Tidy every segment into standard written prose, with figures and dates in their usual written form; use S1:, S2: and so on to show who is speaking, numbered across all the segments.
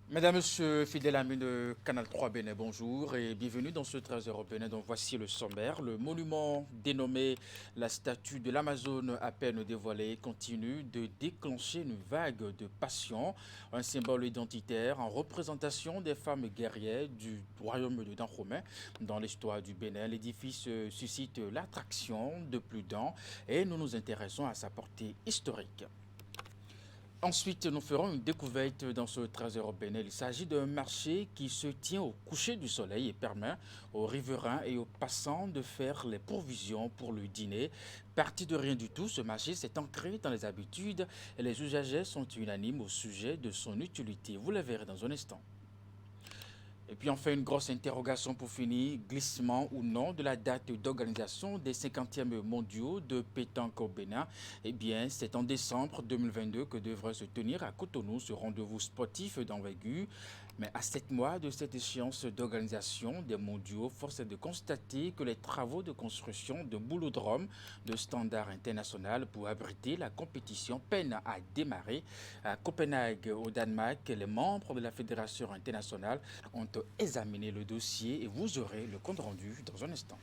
S1: Mesdames, Messieurs, fidèles amis de Canal 3 Bénin, bonjour et bienvenue dans ce 13 européen. Donc voici le sommaire. Le monument dénommé la statue de l'Amazone à peine dévoilée continue de déclencher une vague de passion, un symbole identitaire en représentation des femmes guerrières du royaume de Dahomey. Dans l'histoire du Bénin, l'édifice suscite l'attraction de plus d'un et nous nous intéressons à sa portée historique. Ensuite, nous ferons une découverte dans ce trésor européen. Il s'agit d'un marché qui se tient au coucher du soleil et permet aux riverains et aux passants de faire les provisions pour le dîner. Parti de rien du tout, ce marché s'est ancré dans les habitudes et les usagers sont unanimes au sujet de son utilité. Vous le verrez dans un instant. Et puis enfin, une grosse interrogation pour finir, glissement ou non de la date d'organisation des 50e mondiaux de pétanque au Bénin. Eh bien, c'est en décembre 2022 que devrait se tenir à Cotonou ce rendez-vous sportif d'envergure. Mais à 7 mois de cette échéance d'organisation des mondiaux, force est de constater que les travaux de construction de boulodrome de standard international pour abriter la compétition peinent à démarrer. À Copenhague, au Danemark, les membres de la Fédération internationale ont examiner le dossier et vous aurez le compte rendu dans un instant.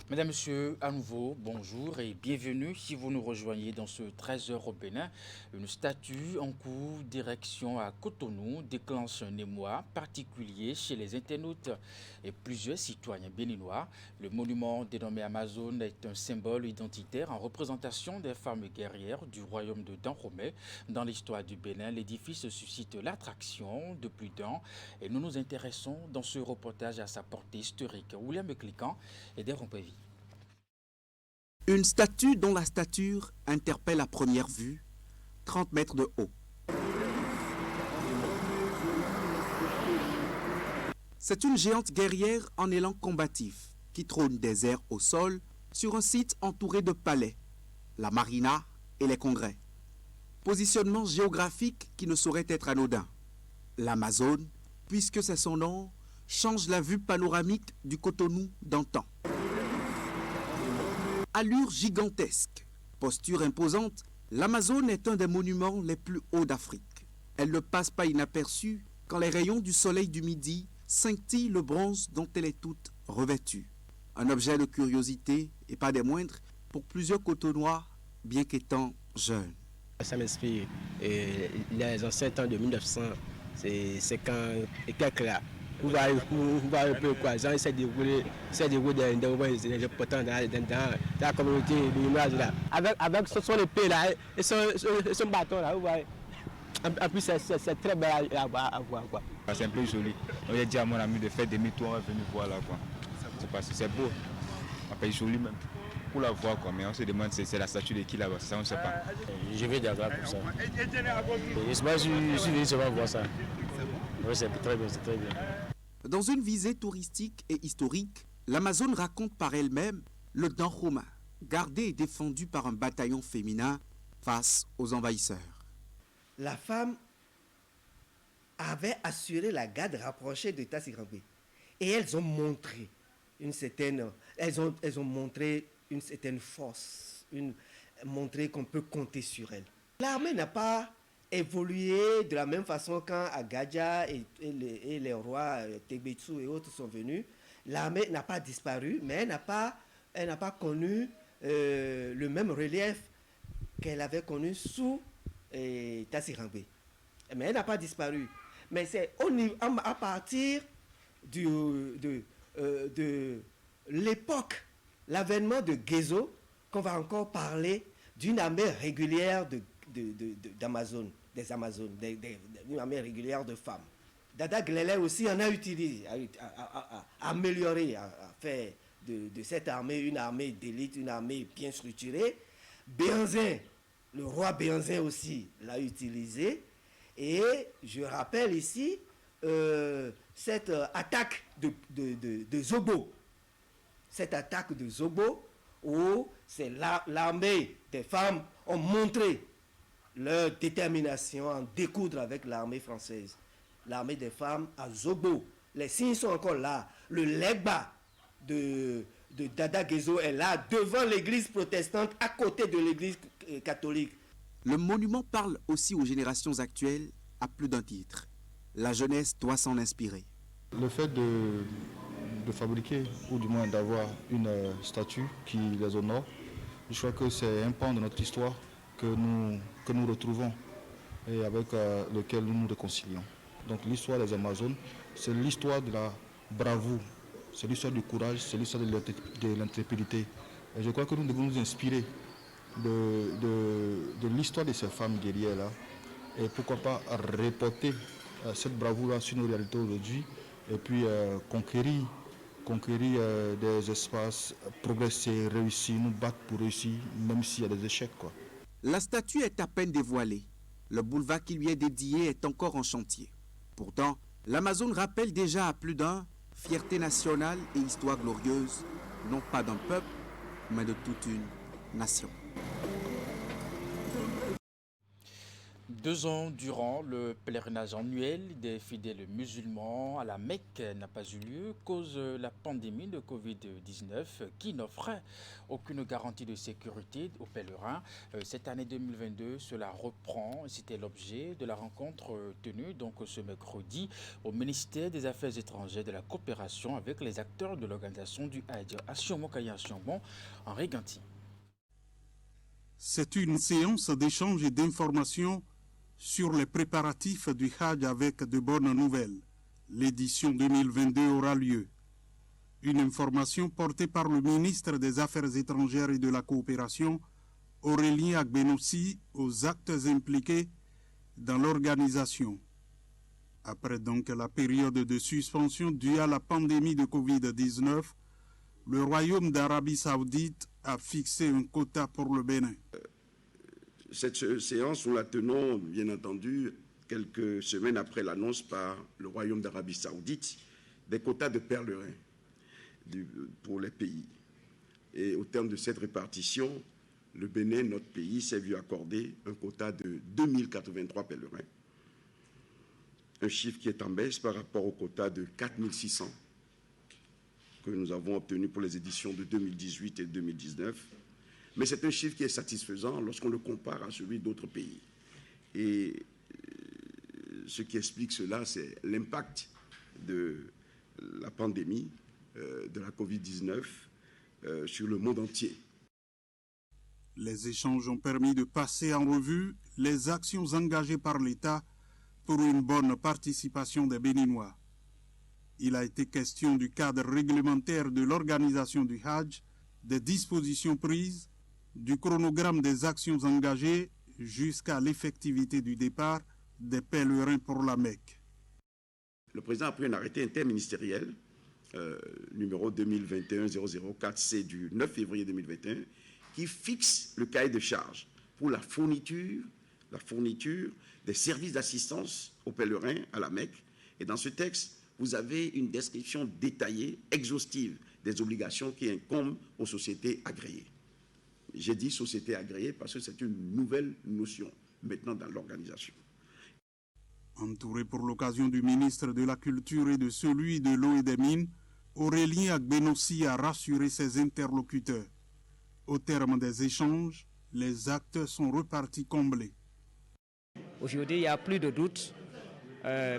S1: Mesdames, Messieurs, à nouveau, bonjour et bienvenue si vous nous rejoignez dans ce 13h au Bénin. Une statue en cours direction à Cotonou déclenche un émoi particulier chez les internautes et plusieurs citoyens béninois. Le monument dénommé Amazone est un symbole identitaire en représentation des femmes guerrières du royaume de Dahomey. Dans l'histoire du Bénin, l'édifice suscite l'attraction de plus d'un et nous nous intéressons dans ce reportage à sa portée historique. William Cliquant et des Rompévis.
S2: Une statue dont la stature interpelle à première vue, 30 mètres de haut. C'est une géante guerrière en élan combatif qui trône des airs au sol sur un site entouré de palais, la marina et les congrès. Positionnement géographique qui ne saurait être anodin. L'Amazone, puisque c'est son nom, change la vue panoramique du Cotonou d'antan. Allure gigantesque, posture imposante, l'Amazone est un des monuments les plus hauts d'Afrique. Elle ne passe pas inaperçue quand les rayons du soleil du midi scintillent le bronze dont elle est toute revêtue. Un objet de curiosité, et pas des moindres, pour plusieurs Cotonois, bien qu'étant jeunes.
S3: Ça m'inspire. Les anciens temps de 1900, c'est quand et quelques là. Vous voyez un peu quoi, ça s'est déroulé des potents dans la communauté béninoise là. Avec son épée là et son bâton là, vous voyez. En plus, c'est très belle à voir quoi.
S4: C'est un peu joli. J'ai dit à mon ami de faire demi-tour, on est venu voir là quoi. C'est parce que c'est beau. On peut joli même. Pour la voir quoi, mais on se demande c'est la statue de qui là-bas, ça on ne sait pas.
S3: Je vais d'accord pour ça. Et je suis venu seulement voir ça. Oui, c'est très bien, c'est très bien.
S2: Dans une visée touristique et historique, l'Amazone raconte par elle-même le Dahomey, gardé et défendu par un bataillon féminin face aux envahisseurs.
S5: La femme avait assuré la garde rapprochée de Tassigrambe. Et elles ont montré montré une certaine force, montré qu'on peut compter sur elles. L'armée n'a pas évolué de la même façon quand Agadja et les rois Tegbetsu et autres sont venus. L'armée n'a pas disparu, mais elle n'a pas connu le même relief qu'elle avait connu sous Tassigrambe. Mais elle n'a pas disparu. Mais c'est à partir de l'époque, l'avènement de Gezo, qu'on va encore parler d'une armée régulière d'Amazone, des Amazones, d'une armée régulière de femmes. Dada Glele aussi en a utilisé, a amélioré, a fait de cette armée une armée d'élite, une armée bien structurée. Béanzin, le roi Béanzin aussi l'a utilisé. Et je rappelle ici cette attaque de Zobo. Cette attaque de Zobo où c'est l'armée des femmes ont montré leur détermination à en découdre avec l'armée française. L'armée des femmes à Zobo. Les signes sont encore là. Le legba de Dada Gezo est là, devant l'église protestante, à côté de l'église catholique.
S2: Le monument parle aussi aux générations actuelles à plus d'un titre. La jeunesse doit s'en inspirer.
S6: Le fait de fabriquer, ou du moins d'avoir une statue qui les honore, je crois que c'est un pan de notre histoire que nous retrouvons et avec lequel nous nous réconcilions. Donc l'histoire des Amazones, c'est l'histoire de la bravoure, c'est l'histoire du courage, c'est l'histoire de l'intrépidité. Et je crois que nous devons nous inspirer de l'histoire de ces femmes guerrières-là et pourquoi pas reporter cette bravoure-là sur nos réalités aujourd'hui et puis conquérir des espaces, progresser, réussir, nous battre pour réussir, même s'il y a des échecs, quoi.
S2: La statue est à peine dévoilée. Le boulevard qui lui est dédié est encore en chantier. Pourtant, l'Amazone rappelle déjà à plus d'un fierté nationale et histoire glorieuse, non pas d'un peuple, mais de toute une nation.
S1: 2 ans durant, le pèlerinage annuel des fidèles musulmans à la Mecque n'a pas eu lieu cause de la pandémie de Covid-19 qui n'offrait aucune garantie de sécurité aux pèlerins. Cette année 2022, cela reprend. C'était l'objet de la rencontre tenue donc ce mercredi au ministère des Affaires étrangères de la coopération avec les acteurs de l'organisation du Hajj. Assiomo Kaya Assiomo, Henri Ganti.
S7: C'est une séance d'échange et d'information sur les préparatifs du Hajj avec de bonnes nouvelles. L'édition 2022 aura lieu. Une information portée par le ministre des Affaires étrangères et de la coopération, Aurélien Agbenossi, aux actes impliqués dans l'organisation. Après donc la période de suspension due à la pandémie de Covid-19, le Royaume d'Arabie Saoudite a fixé un quota pour le Bénin.
S8: Cette séance, nous la tenons, bien entendu, quelques semaines après l'annonce par le Royaume d'Arabie Saoudite des quotas de pèlerins pour les pays. Et au terme de cette répartition, le Bénin, notre pays, s'est vu accorder un quota de 2083 pèlerins. Un chiffre qui est en baisse par rapport au quota de 4600 que nous avons obtenu pour les éditions de 2018 et 2019. Mais c'est un chiffre qui est satisfaisant lorsqu'on le compare à celui d'autres pays. Et ce qui explique cela, c'est l'impact de la pandémie de la Covid-19 sur le monde entier.
S7: Les échanges ont permis de passer en revue les actions engagées par l'État pour une bonne participation des Béninois. Il a été question du cadre réglementaire de l'organisation du Hajj, des dispositions prises, du chronogramme des actions engagées jusqu'à l'effectivité du départ des pèlerins pour la Mecque.
S8: Le président a pris un arrêté interministériel, numéro 2021-004C du 9 février 2021, qui fixe le cahier de charges pour la fourniture des services d'assistance aux pèlerins à la Mecque. Et dans ce texte, vous avez une description détaillée, exhaustive, des obligations qui incombent aux sociétés agréées. J'ai dit société agréée parce que c'est une nouvelle notion maintenant dans l'organisation.
S7: Entouré pour l'occasion du ministre de la Culture et de celui de l'eau et des mines, Aurélien Agbenossi a rassuré ses interlocuteurs. Au terme des échanges, les actes sont repartis comblés.
S9: Aujourd'hui, il n'y a plus de doute.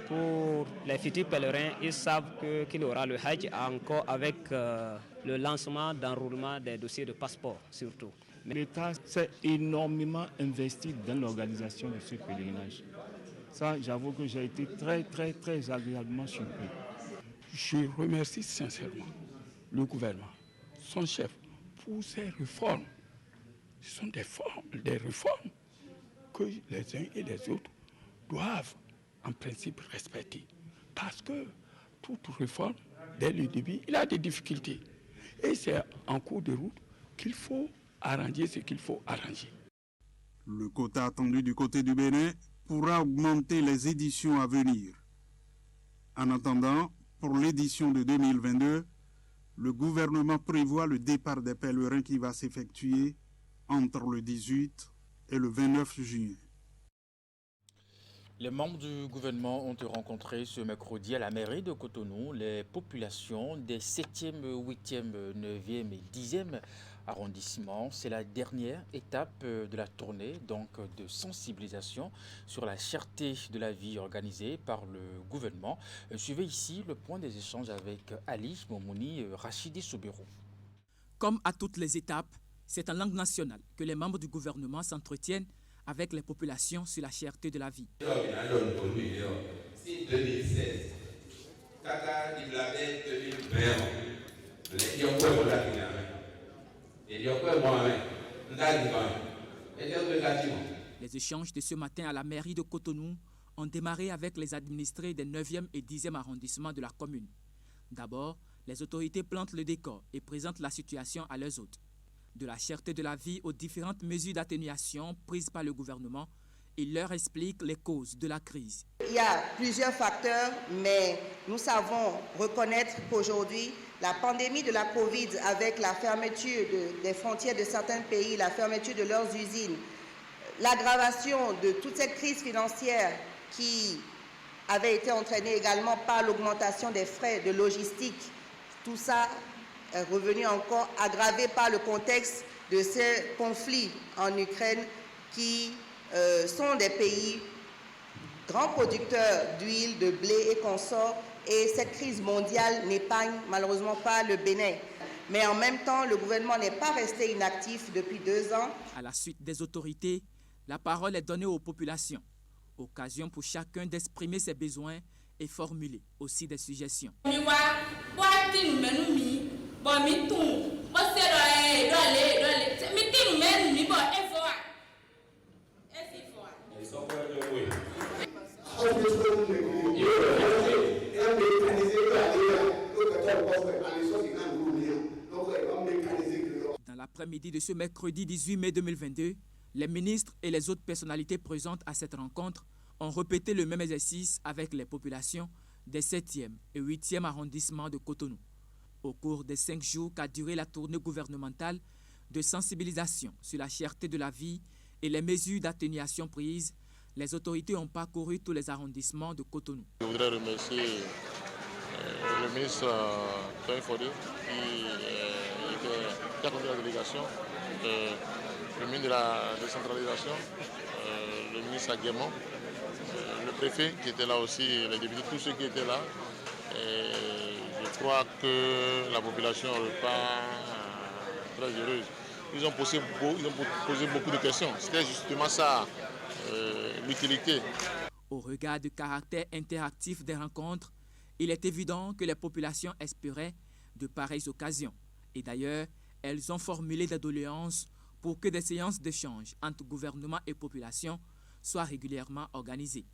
S9: Pour les futurs pèlerins, ils savent qu'il y aura le Hajj encore avec le lancement d'enrôlement des dossiers de passeport surtout.
S10: L'État s'est énormément investi dans l'organisation de ce pèlerinage. Ça, j'avoue que j'ai été très agréablement surpris.
S11: Je remercie sincèrement le gouvernement, son chef, pour ces réformes. Ce sont des réformes que les uns et les autres doivent en principe respecter. Parce que toute réforme, dès le début, il a des difficultés. Et c'est en cours de route qu'il faut arranger ce qu'il faut arranger.
S7: Le quota attendu du côté du Bénin pourra augmenter les éditions à venir. En attendant, pour l'édition de 2022, le gouvernement prévoit le départ des pèlerins qui va s'effectuer entre le 18 et le 29 juin.
S1: Les membres du gouvernement ont rencontré ce mercredi à la mairie de Cotonou les populations des 7e, 8e, 9e et 10e arrondissements. C'est la dernière étape de la tournée donc, de sensibilisation sur la cherté de la vie organisée par le gouvernement. Suivez ici le point des échanges avec Ali Momouni Rachidi Soubirou.
S12: Comme à toutes les étapes, c'est en langue nationale que les membres du gouvernement s'entretiennent avec les populations sur la cherté de la vie. Les échanges de ce matin à la mairie de Cotonou ont démarré avec les administrés des 9e et 10e arrondissements de la commune. D'abord, les autorités plantent le décor et présentent la situation à leurs hôtes. De la cherté de la vie aux différentes mesures d'atténuation prises par le gouvernement, il leur explique les causes de la crise.
S13: Il y a plusieurs facteurs, mais nous savons reconnaître qu'aujourd'hui, la pandémie de la Covid, avec la fermeture des frontières de certains pays, la fermeture de leurs usines, l'aggravation de toute cette crise financière qui avait été entraînée également par l'augmentation des frais de logistique, tout ça est revenu encore aggravé par le contexte de ces conflits en Ukraine qui sont des pays grands producteurs d'huile, de blé et consorts, et cette crise mondiale n'épargne malheureusement pas le Bénin. Mais en même temps, le gouvernement n'est pas resté inactif depuis 2 ans.
S12: À la suite des autorités, la parole est donnée aux populations. Occasion pour chacun d'exprimer ses besoins et formuler aussi des suggestions. Dans l'après-midi de ce mercredi 18 mai 2022, les ministres et les autres personnalités présentes à cette rencontre ont répété le même exercice avec les populations des 7e et 8e arrondissements de Cotonou. Au cours des 5 jours qu'a duré la tournée gouvernementale de sensibilisation sur la cherté de la vie et les mesures d'atténuation prises, les autorités ont parcouru tous les arrondissements de Cotonou.
S14: Je voudrais remercier le ministre Tony Fodé qui a conduit la délégation, le ministre de la décentralisation, le ministre Aguemon, le préfet qui était là aussi, les députés, tous ceux qui étaient là. Et je crois que la population n'est pas très heureuse. Ils ont posé beaucoup de questions. C'était justement ça, l'utilité.
S12: Au regard du caractère interactif des rencontres, il est évident que les populations espéraient de pareilles occasions. Et d'ailleurs, elles ont formulé des doléances pour que des séances d'échange entre gouvernement et population soient régulièrement organisées.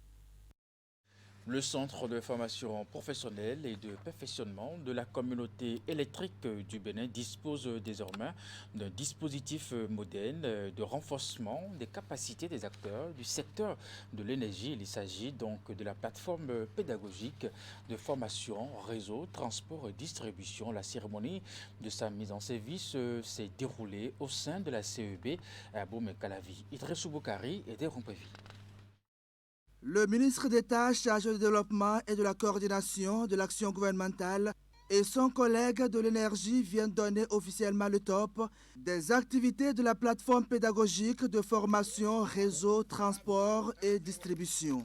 S1: Le Centre de formation professionnelle et de perfectionnement de la communauté électrique du Bénin dispose désormais d'un dispositif moderne de renforcement des capacités des acteurs du secteur de l'énergie. Il s'agit donc de la plateforme pédagogique de formation, réseau, transport et distribution. La cérémonie de sa mise en service s'est déroulée au sein de la CEB à Boumé-Calavi. Idrissou Boukari et Rompevi.
S15: Le ministre d'État chargé du développement et de la coordination de l'action gouvernementale et son collègue de l'énergie viennent donner officiellement le top des activités de la plateforme pédagogique de formation, réseau, transport et distribution.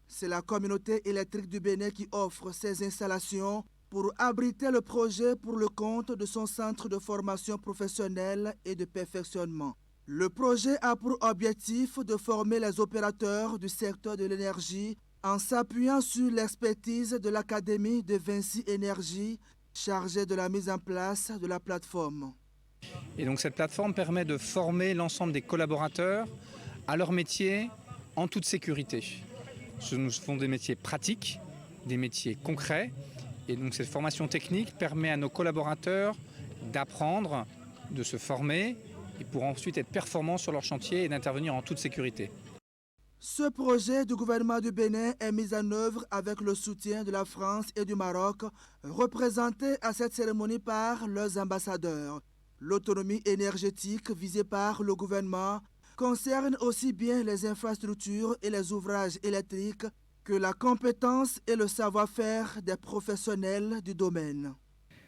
S15: C'est la communauté électrique du Bénin qui offre ces installations pour abriter le projet pour le compte de son centre de formation professionnelle et de perfectionnement. Le projet a pour objectif de former les opérateurs du secteur de l'énergie en s'appuyant sur l'expertise de l'Académie de Vinci Énergie, chargée de la mise en place de la plateforme.
S16: Et donc cette plateforme permet de former l'ensemble des collaborateurs à leur métier en toute sécurité. Nous font des métiers pratiques, des métiers concrets. Et donc cette formation technique permet à nos collaborateurs d'apprendre, de se former, et pour ensuite être performants sur leur chantier et d'intervenir en toute sécurité.
S15: Ce projet du gouvernement du Bénin est mis en œuvre avec le soutien de la France et du Maroc, représentés à cette cérémonie par leurs ambassadeurs. L'autonomie énergétique visée par le gouvernement concerne aussi bien les infrastructures et les ouvrages électriques que la compétence et le savoir-faire des professionnels du domaine.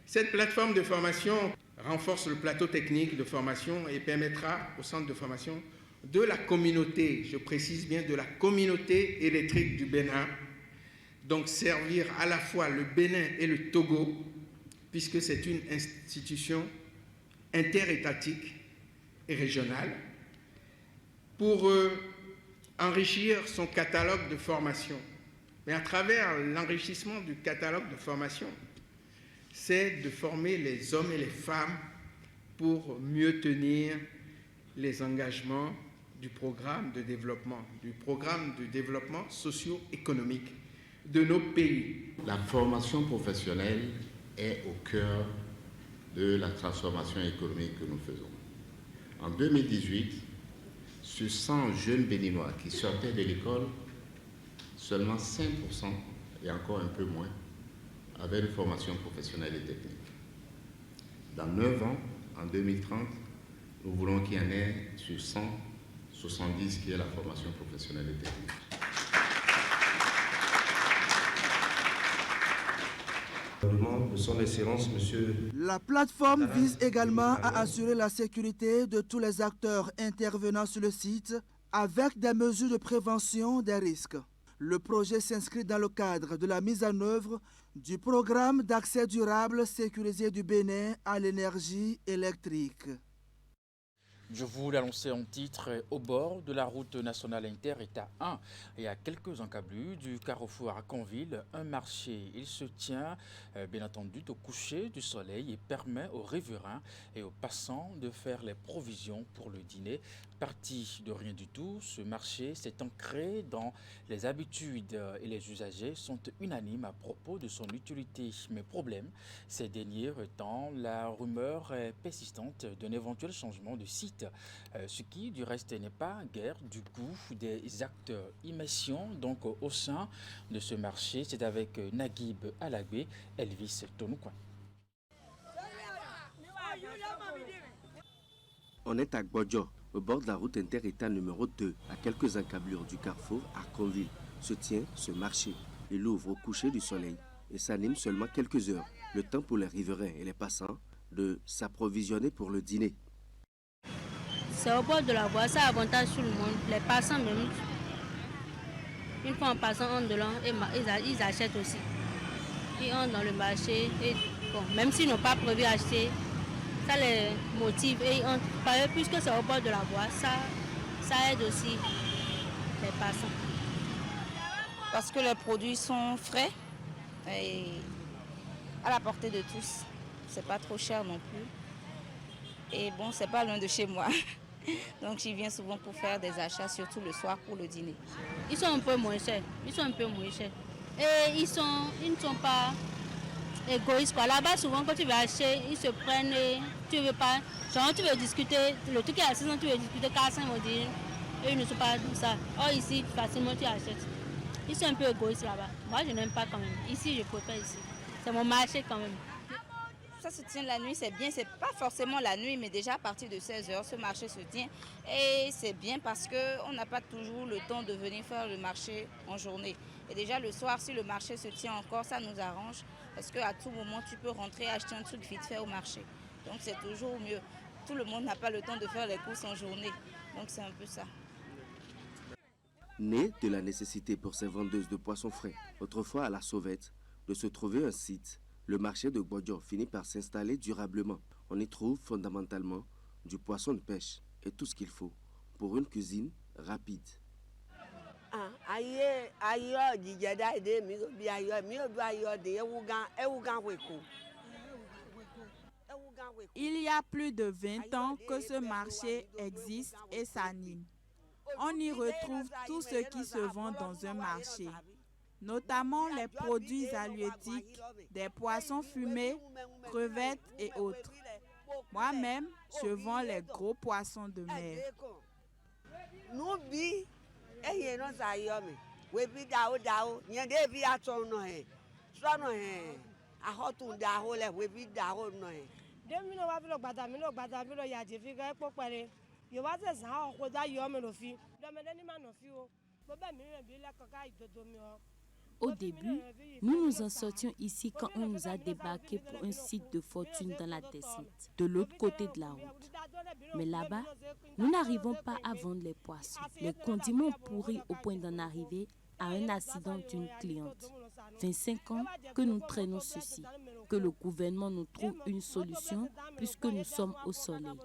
S17: Cette plateforme de formation renforce le plateau technique de formation et permettra au centre de formation de la communauté, je précise bien de la communauté électrique du Bénin, donc servir à la fois le Bénin et le Togo, puisque c'est une institution interétatique et régionale, pour enrichir son catalogue de formation. Mais à travers l'enrichissement du catalogue de formation, c'est de former les hommes et les femmes pour mieux tenir les engagements du programme de développement socio-économique de nos pays.
S18: La formation professionnelle est au cœur de la transformation économique que nous faisons. En 2018, sur 100 jeunes béninois qui sortaient de l'école, seulement 5%, et encore un peu moins, avaient une formation professionnelle et technique. Dans 9 ans, en 2030, nous voulons qu'il y en ait sur 170 qui aient la formation professionnelle et technique.
S19: Son Excellence, Monsieur.
S15: La plateforme vise également à assurer la sécurité de tous les acteurs intervenant sur le site avec des mesures de prévention des risques. Le projet s'inscrit dans le cadre de la mise en œuvre du programme d'accès durable sécurisé du Bénin à l'énergie électrique.
S1: Je vous l'annonçais en titre, au bord de la route nationale inter-État 1 et à quelques encablures du carrefour à Conville, un marché. Il se tient bien entendu au coucher du soleil et permet aux riverains et aux passants de faire les provisions pour le dîner. Parti de rien du tout, ce marché s'est ancré dans les habitudes et les usagers sont unanimes à propos de son utilité. Mais problème, ces derniers temps, la rumeur est persistante d'un éventuel changement de site, ce qui du reste n'est pas guère du goût des acteurs. Immersion donc au sein de ce marché, c'est avec Naguib Alagbe, Elvis Tonoukouen.
S20: On est à Gbodjo, au bord de la route inter-État numéro 2, à quelques encablures du carrefour à Conville, se tient ce marché. Il ouvre au coucher du soleil et s'anime seulement quelques heures, le temps pour les riverains et les passants de s'approvisionner pour le dîner.
S21: C'est au bord de la voie, ça avantage tout le monde. Les passants même, une fois en passant, on de l'an, ils achètent aussi. Ils entrent dans le marché et bon, même s'ils n'ont pas prévu d'acheter, ça les motive et ils entrent. Puisque c'est au bord de la voie, ça aide aussi les passants.
S22: Parce que les produits sont frais et à la portée de tous. C'est pas trop cher non plus. Et bon, c'est pas loin de chez moi. Donc j'y viens souvent pour faire des achats, surtout le soir pour le dîner.
S21: Ils sont un peu moins chers. Et ils ne sont pas égoïstes. Là-bas, souvent, quand tu vas acheter, ils se prennent et tu veux pas. Genre, tu veux discuter, le truc est à 6 ans, tu veux discuter 400, ils vont dire. Et ils ne sont pas comme ça. Or, ici, facilement, tu achètes. Ils sont un peu égoïstes là-bas. Moi, je n'aime pas quand même. Ici, je préfère ici. C'est mon marché quand même.
S22: Ça se tient la nuit, c'est bien. C'est pas forcément la nuit, mais déjà à partir de 16h, ce marché se tient. Et c'est bien parce qu'on n'a pas toujours le temps de venir faire le marché en journée. Et déjà le soir, si le marché se tient encore, ça nous arrange. Parce qu'à tout moment, tu peux rentrer acheter un truc vite fait au marché. Donc c'est toujours mieux. Tout le monde n'a pas le temps de faire les courses en journée. Donc c'est un peu ça.
S20: Né de la nécessité pour ces vendeuses de poissons frais, autrefois à la sauvette, de se trouver un site, le marché de Gbodjo finit par s'installer durablement. On y trouve fondamentalement du poisson de pêche et tout ce qu'il faut pour une cuisine rapide.
S23: Il y a plus de 20 ans que ce marché existe et s'anime. On y retrouve tout ce qui se vend dans un marché, notamment les produits halieutiques, des poissons fumés, crevettes et autres. Moi-même, je vends les gros poissons de mer.
S3: Au début, nous nous en sortions ici quand on nous a débarqué pour un site de fortune dans la descente, de l'autre côté de la route. Mais là-bas, nous n'arrivons pas à vendre les poissons. Les condiments pourris au point d'en arriver à un accident d'une cliente. 25 ans que nous traînons ceci. Que le gouvernement nous trouve une solution puisque nous sommes au soleil.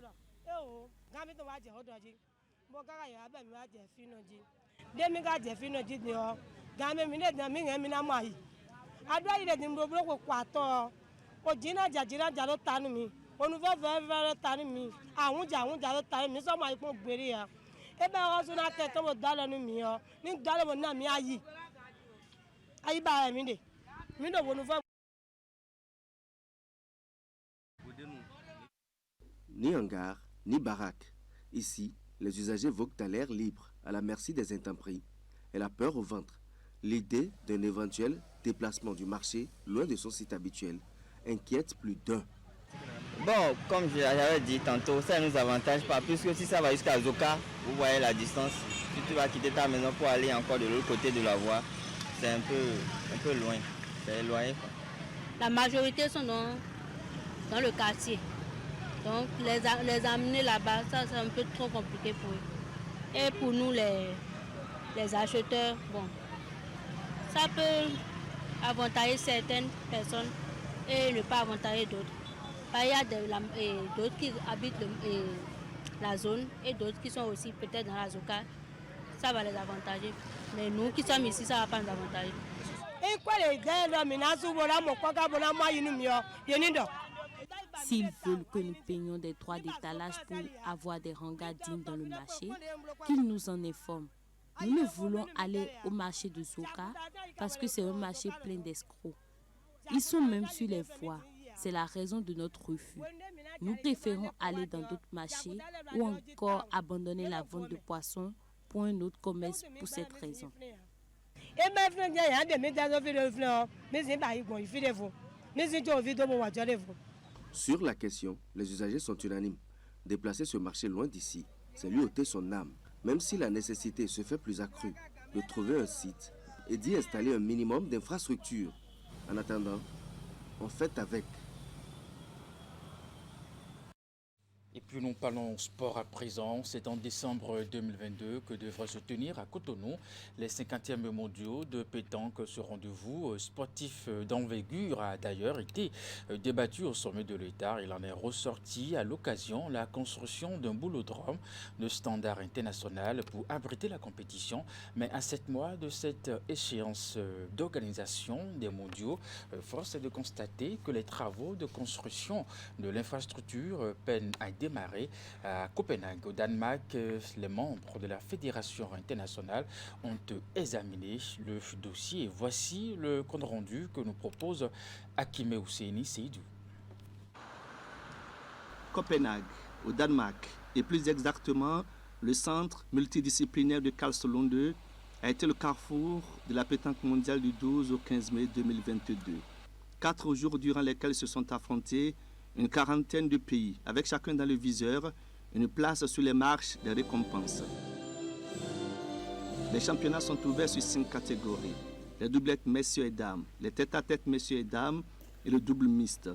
S20: Ni hangar, ni baraque. Ici, les usagers voguent à l'air libre, à la merci des intempéries et la peur au ventre. L'idée d'un éventuel déplacement du marché loin de son site habituel inquiète plus d'un.
S4: Bon, comme j'avais dit tantôt, ça ne nous avantage pas, puisque si ça va jusqu'à Zoka, vous voyez la distance. Si tu vas quitter ta maison pour aller encore de l'autre côté de la voie, c'est un peu loin. C'est éloigné, quoi.
S21: La majorité sont dans le quartier. Donc les amener là-bas, ça c'est un peu trop compliqué pour eux. Et pour nous les acheteurs, bon, ça peut avantager certaines personnes et ne pas avantager d'autres. Il y a d'autres qui habitent la zone et d'autres qui sont aussi peut-être dans la Zoka. Ça va les avantager. Mais nous qui sommes ici, ça ne va pas nous avantager.
S3: S'ils veulent que nous payions des droits d'étalage pour avoir des hangars dignes dans le marché, qu'ils nous en informent. Nous ne voulons aller au marché de Zoka parce que c'est un marché plein d'escrocs. Ils sont même sur les voies. C'est la raison de notre refus. Nous préférons aller dans d'autres marchés ou encore abandonner la vente de poissons pour un autre commerce pour cette raison.
S20: Sur la question, les usagers sont unanimes. Déplacer ce marché loin d'ici, c'est lui ôter son âme, même si la nécessité se fait plus accrue de trouver un site et d'y installer un minimum d'infrastructures. En attendant, on fait avec.
S1: Et puis nous parlons sport à présent. C'est en décembre 2022 que devraient se tenir à Cotonou les 50e mondiaux de pétanque. Ce rendez-vous sportif d'envergure a d'ailleurs été débattu au sommet de l'État. Il en est ressorti à l'occasion la construction d'un boulodrome de standard international pour abriter la compétition. Mais à 7 mois de cette échéance d'organisation des mondiaux, force est de constater que les travaux de construction de l'infrastructure peinent à démarrer à Copenhague, au Danemark. Les membres de la Fédération internationale ont examiné le dossier. Voici le compte rendu que nous propose Akime Ousseini Seydou.
S2: Copenhague, au Danemark, et plus exactement le centre multidisciplinaire de Karlslunde a été le carrefour de la pétanque mondiale du 12 au 15 mai 2022. 4 jours durant lesquels se sont affrontés une quarantaine de pays, avec chacun dans le viseur une place sur les marches des récompenses. Les championnats sont ouverts sur 5 catégories. Les doublettes messieurs et dames, les tête-à-tête messieurs et dames et le double mixte.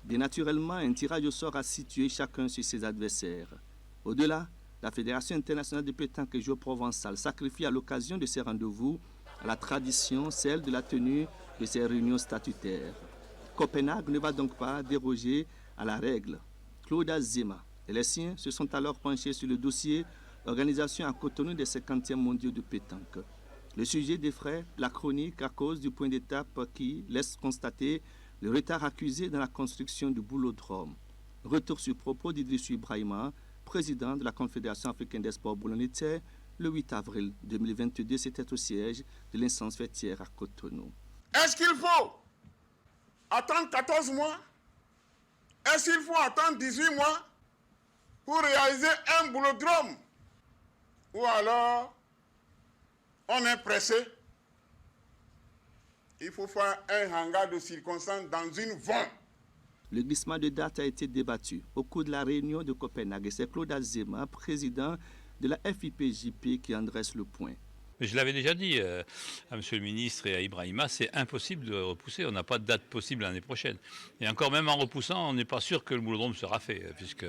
S2: Bien naturellement, un tirage au sort a situé chacun sur ses adversaires. Au-delà, la Fédération internationale de pétanque et jeux provençal sacrifie à l'occasion de ces rendez-vous à la tradition, celle de la tenue de ces réunions statutaires. Copenhague ne va donc pas déroger à la règle. Claude Azema et les siens se sont alors penchés sur le dossier organisation à Cotonou des 50e mondiaux de pétanque. Le sujet défraie la chronique à cause du point d'étape qui laisse constater le retard accusé dans la construction du boulodrome. Retour sur propos d'Idrissou Ibrahima, président de la Confédération africaine des sports boulonnais, le 8 avril 2022, c'était au siège de l'instance fêtière à Cotonou.
S5: Est-ce qu'il faut attendre 14 mois? Est-ce qu'il faut attendre 18 mois pour réaliser un boulodrome? Ou alors, on est pressé? Il faut faire un hangar de circonstance dans une vente.
S6: Le glissement de date a été débattu au cours de la réunion de Copenhague. C'est Claude Azéma, président de la FIPJP, qui en dresse le point.
S8: Je l'avais déjà dit à M. le ministre et à Ibrahima, c'est impossible de repousser. On n'a pas de date possible l'année prochaine. Et encore même en repoussant, on n'est pas sûr que le boulodrome sera fait, puisque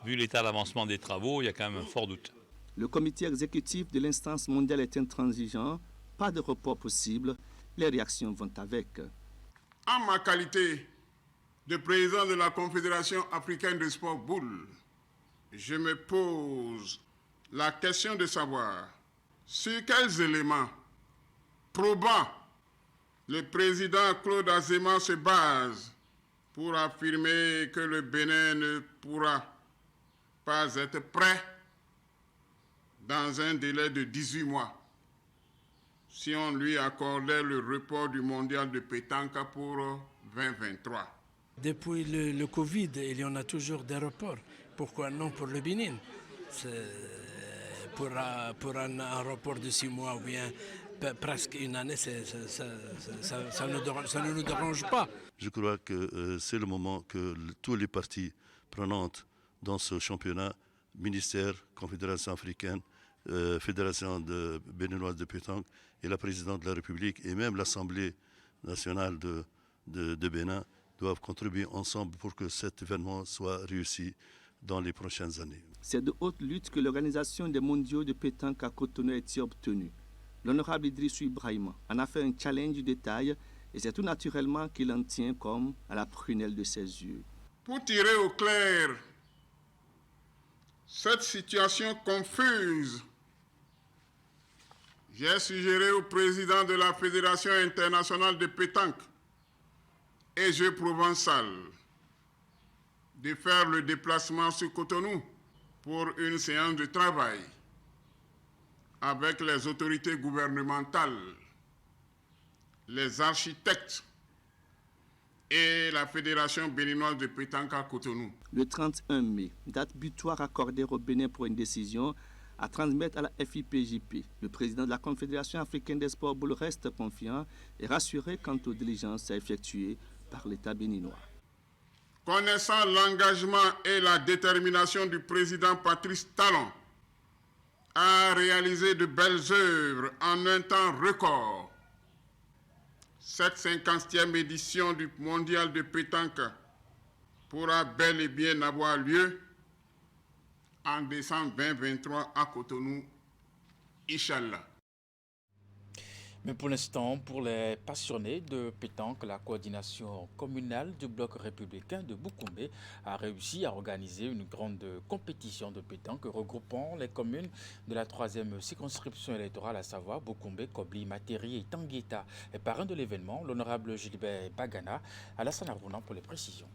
S8: vu l'état d'avancement des travaux, il y a quand même un fort doute.
S6: Le comité exécutif de l'instance mondiale est intransigeant. Pas de report possible. Les réactions vont avec.
S5: En ma qualité de président de la Confédération africaine de sport boule, je me pose la question de savoir sur quels éléments probants le président Claude Azéma se base pour affirmer que le Bénin ne pourra pas être prêt dans un délai de 18 mois si on lui accordait le report du mondial de pétanque pour 2023.
S9: Depuis le Covid, il y en a toujours des reports. Pourquoi non pour le Bénin? Pour un report de 6 mois ou bien presque une année, ça ne nous dérange pas.
S24: Je crois que c'est le moment que tous les parties prenantes dans ce championnat, ministère, Confédération africaine, Fédération béninoise de pétanque et la présidente de la République et même l'Assemblée nationale de Bénin doivent contribuer ensemble pour que cet événement soit réussi dans les prochaines années.
S6: C'est de haute lutte que l'organisation des mondiaux de pétanque à Cotonou a été obtenue. L'honorable Idrissou Ibrahima en a fait un challenge de taille et c'est tout naturellement qu'il en tient comme à la prunelle de ses yeux.
S5: Pour tirer au clair cette situation confuse, j'ai suggéré au président de la Fédération internationale de pétanque et Jeux provençal de faire le déplacement sur Cotonou pour une séance de travail avec les autorités gouvernementales, les architectes et la Fédération béninoise de pétanque à Cotonou.
S6: Le 31 mai, date butoir accordée au Bénin pour une décision à transmettre à la FIPJP. Le président de la Confédération africaine des sports boules reste confiant et rassuré quant aux diligences à effectuer par l'État béninois.
S5: Connaissant l'engagement et la détermination du président Patrice Talon à réaliser de belles œuvres en un temps record, cette 50e édition du mondial de pétanque pourra bel et bien avoir lieu en décembre 2023 à Cotonou, Inch'Allah.
S1: Mais pour l'instant, pour les passionnés de pétanque, la coordination communale du bloc républicain de Boukoumbe a réussi à organiser une grande compétition de pétanque regroupant les communes de la 3e circonscription électorale, à savoir Boukoumbe, Kobli, Materi et Tangueta. Et parrain de l'événement, l'honorable Gilbert Bagana, Alassane Arvounan pour les précisions.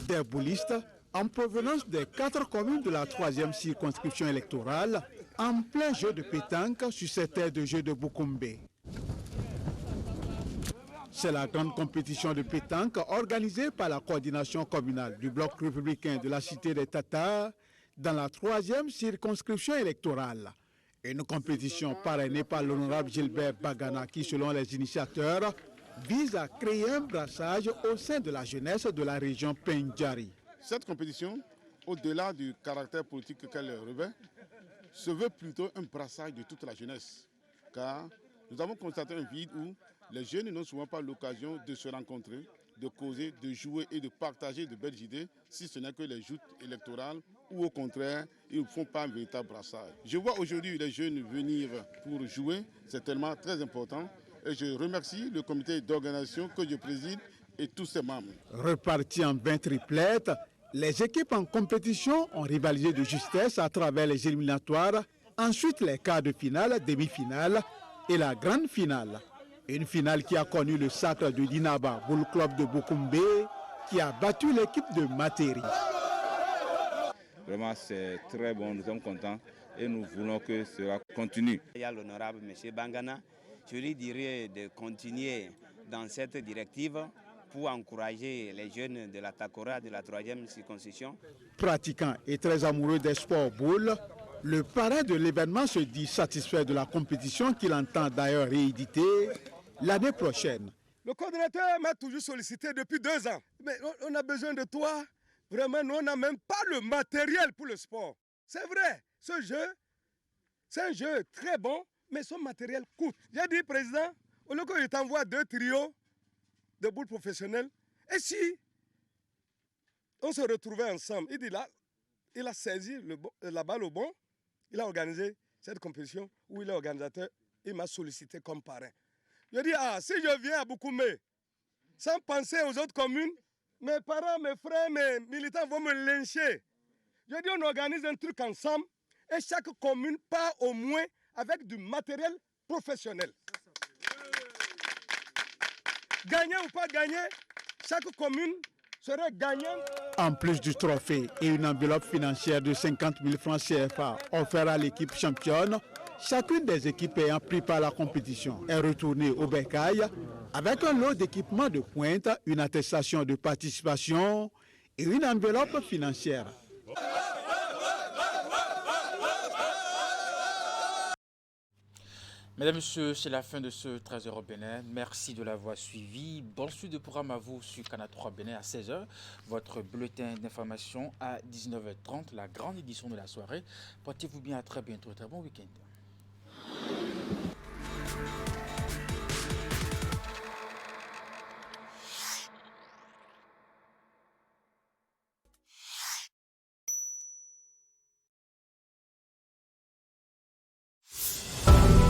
S25: Des boulistes en provenance des 4 communes de la 3e circonscription électorale en plein jeu de pétanque sur cette terre de jeu de Boukoumbe. C'est la grande compétition de pétanque organisée par la coordination communale du bloc républicain de la cité des Tatars dans la 3e circonscription électorale. Une compétition parrainée par l'honorable Gilbert Bagana qui, selon les initiateurs, vise à créer un brassage au sein de la jeunesse de la région Pendjari.
S26: Cette compétition, au-delà du caractère politique qu'elle revêt, se veut plutôt un brassage de toute la jeunesse. Car nous avons constaté un vide où les jeunes n'ont souvent pas l'occasion de se rencontrer, de causer, de jouer et de partager de belles idées, si ce n'est que les joutes électorales, ou au contraire, ils ne font pas un véritable brassage. Je vois aujourd'hui les jeunes venir pour jouer, c'est tellement très important. Et je remercie le comité d'organisation que je préside et tous ses membres.
S25: Repartis en 20 triplettes, les équipes en compétition ont rivalisé de justesse à travers les éliminatoires, ensuite les quarts de finale, demi-finale et la grande finale. Une finale qui a connu le sacre de Dinaba, Bull Club de Boukoumbe, qui a battu l'équipe de Materi.
S27: Vraiment, c'est très bon, nous sommes contents et nous voulons que cela continue.
S28: Il y a l'honorable M. Bangana, je lui dirais de continuer dans cette directive pour encourager les jeunes de la Takora, de la 3e circonscription.
S25: Pratiquant et très amoureux des sports boules, le parrain de l'événement se dit satisfait de la compétition qu'il entend d'ailleurs rééditer l'année prochaine.
S7: Le coordinateur m'a toujours sollicité depuis 2 ans. Mais on a besoin de toi. Vraiment, nous, on n'a même pas le matériel pour le sport. C'est vrai, ce jeu, c'est un jeu très bon, mais son matériel coûte. J'ai dit, président, au lieu que je t'envoie 2 trios de boules professionnelles, et si on se retrouvait ensemble, il dit là, il a saisi la balle au bon, il a organisé cette compétition où il est organisateur, il m'a sollicité comme parrain. Je dis, si je viens à Boukoumé, sans penser aux autres communes, mes parents, mes frères, mes militants vont me lyncher. Je dis, on organise un truc ensemble et chaque commune part au moins avec du matériel professionnel. Gagnant ou pas gagné, chaque commune serait gagnante.
S25: En plus du trophée et une enveloppe financière de 50 000 francs CFA offerte à l'équipe championne, chacune des équipes ayant pris part à la compétition est retournée au Bécaye avec un lot d'équipements de pointe, une attestation de participation et une enveloppe financière.
S1: Mesdames, Messieurs, c'est la fin de ce 13h Bénin. Merci de l'avoir suivi. Bonne suite de programme à vous sur Canal 3 Bénin à 16h. Votre bulletin d'information à 19h30, la grande édition de la soirée. Portez-vous bien, à très bientôt. Très bon week-end.